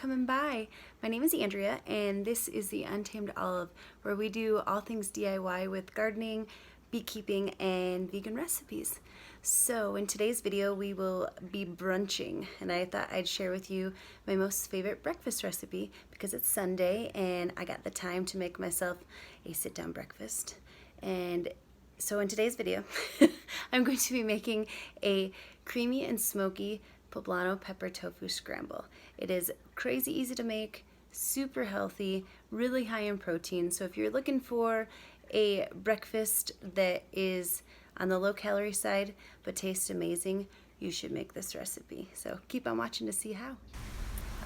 coming by. My name is Andrea, and this is the Untamed Olive, where we do all things DIY with gardening, beekeeping, and vegan recipes. So in today's video, we will be brunching, and I thought I'd share with you my most favorite breakfast recipe because it's Sunday, and I got the time to make myself a sit-down breakfast. And so in today's video, I'm going to be making a creamy and smoky poblano pepper tofu scramble. It is crazy easy to make, super healthy, really high in protein. So if you're looking for a breakfast that is on the low calorie side but tastes amazing, you should make this recipe. So keep on watching to see how.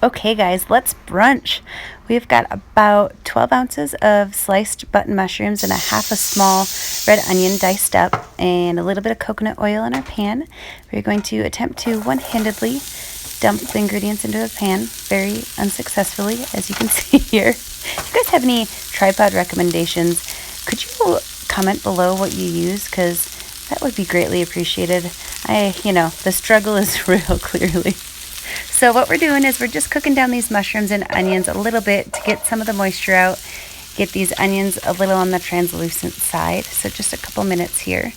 Okay guys, let's brunch. We've got about 12 ounces of sliced button mushrooms and a half a small red onion diced up and a little bit of coconut oil in our pan. We're going to attempt to one-handedly dump the ingredients into the pan very unsuccessfully, as you can see here. If you guys have any tripod recommendations, could you comment below what you use? Because that would be greatly appreciated. The struggle is real clearly. So what we're doing is we're just cooking down these mushrooms and onions a little bit to get some of the moisture out, get these onions a little on the translucent side, so just a couple minutes here.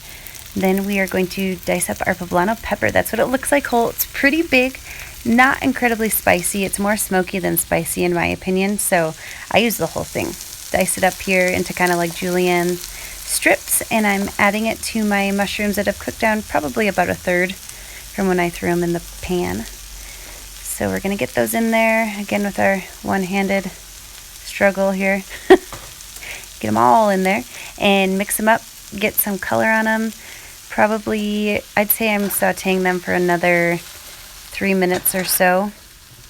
Then we are going to dice up our poblano pepper. That's what it looks like whole. It's pretty big, not incredibly spicy. It's more smoky than spicy in my opinion, so I use the whole thing. Dice it up here into kind of like julienne strips, and I'm adding it to my mushrooms that I've cooked down probably about a third from when I threw them in the pan. So we're going to get those in there, again with our one-handed struggle here. Get them all in there and mix them up, get some color on them. Probably, I'd say I'm sauteing them for another 3 minutes or so,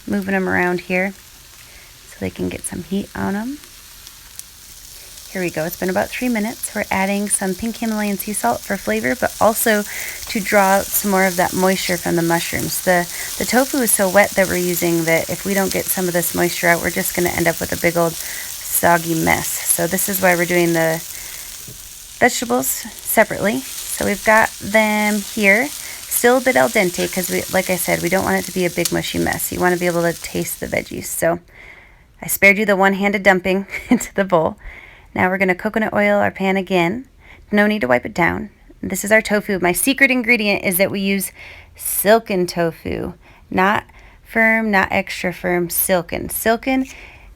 moving them around here so they can get some heat on them. Here we go. It's been about 3 minutes. We're adding some pink Himalayan sea salt for flavor, but also to draw out some more of that moisture from the mushrooms. The tofu is so wet that we're using that if we don't get some of this moisture out, we're just going to end up with a big old soggy mess. So this is why we're doing the vegetables separately. So we've got them here, still a bit al dente because, like I said, we don't want it to be a big mushy mess. You want to be able to taste the veggies. So I spared you the one-handed dumping into the bowl. Now we're going to coconut oil our pan again. No need to wipe it down. This is our tofu. My secret ingredient is that we use silken tofu. Not firm, not extra firm, silken. Silken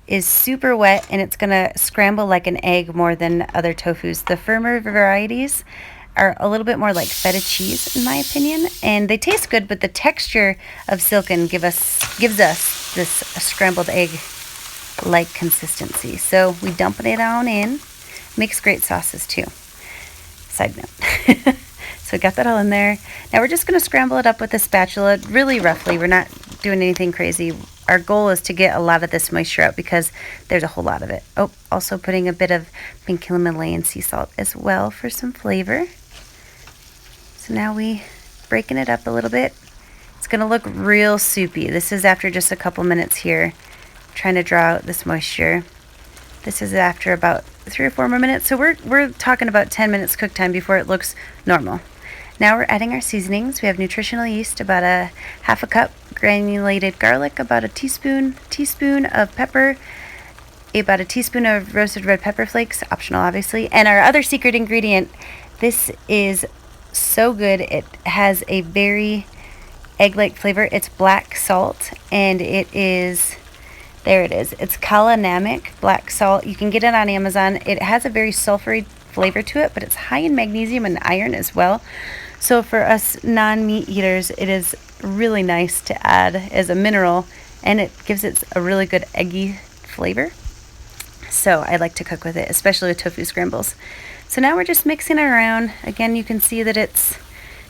is super wet and it's going to scramble like an egg more than other tofus. The firmer varieties are a little bit more like feta cheese in my opinion, and they taste good, but the texture of silken gives us this scrambled egg like consistency. So we dump it on in. Makes great sauces too. Side note. So we got that all in there. Now we're just going to scramble it up with a spatula really roughly. We're not doing anything crazy. Our goal is to get a lot of this moisture out because there's a whole lot of it. Oh, also putting a bit of pink Himalayan sea salt as well for some flavor. So now we breaking it up a little bit. It's going to look real soupy. This is after just a couple minutes here, trying to draw out this moisture. This is after about 3 or 4 more minutes, so we're talking about 10 minutes cook time before it looks normal. Now we're adding our seasonings. We have nutritional yeast, about a half a cup, granulated garlic, about a teaspoon of pepper, about a teaspoon of roasted red pepper flakes, optional obviously, and our other secret ingredient. This is so good. It has a very egg-like flavor. It's black salt, and it is... There it is. It's kalanamic black salt. You can get it on Amazon. It has a very sulfury flavor to it, but it's high in magnesium and iron as well. So for us non-meat eaters, it is really nice to add as a mineral, and it gives it a really good eggy flavor. So I like to cook with it, especially with tofu scrambles. So now we're just mixing it around. Again, you can see that it's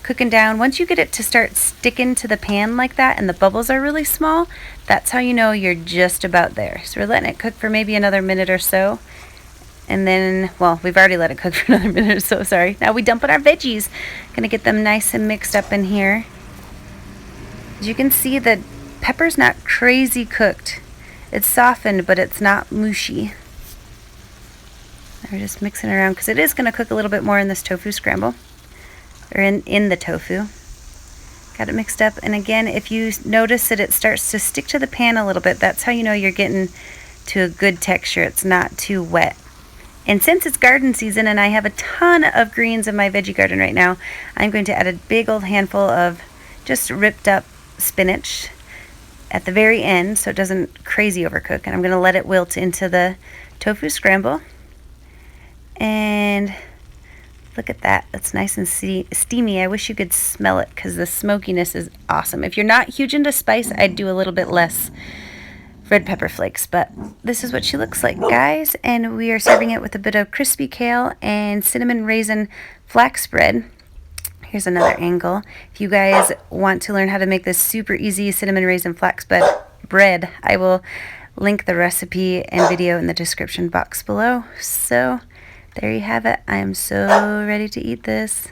cooking down. Once you get it to start sticking to the pan like that and the bubbles are really small, that's how you know you're just about there. So we're letting it cook for maybe another minute or so. And then, well, we've already let it cook for another minute or so, sorry. Now we dump in our veggies. Gonna get them nice and mixed up in here. As you can see, the pepper's not crazy cooked. It's softened, but it's not mushy. We're just mixing it around because it is gonna cook a little bit more in this tofu scramble. Or in the tofu. Got it mixed up, and again, if you notice that it starts to stick to the pan a little bit, that's how you know you're getting to a good texture. It's not too wet. And since it's garden season and I have a ton of greens in my veggie garden right now, I'm going to add a big old handful of just ripped up spinach at the very end so it doesn't crazy overcook. And I'm going to let it wilt into the tofu scramble. And look at that. That's nice and steamy. I wish you could smell it because the smokiness is awesome. If you're not huge into spice, I'd do a little bit less red pepper flakes, but this is what she looks like, guys. And we are serving it with a bit of crispy kale and cinnamon raisin flax bread. Here's another angle. If you guys want to learn how to make this super easy cinnamon raisin flax bread, I will link the recipe and video in the description box below. So there you have it. I am so ready to eat this.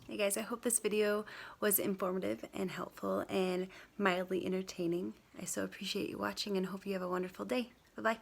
Hey guys, I hope this video was informative and helpful and mildly entertaining. I so appreciate you watching and hope you have a wonderful day. Bye-bye.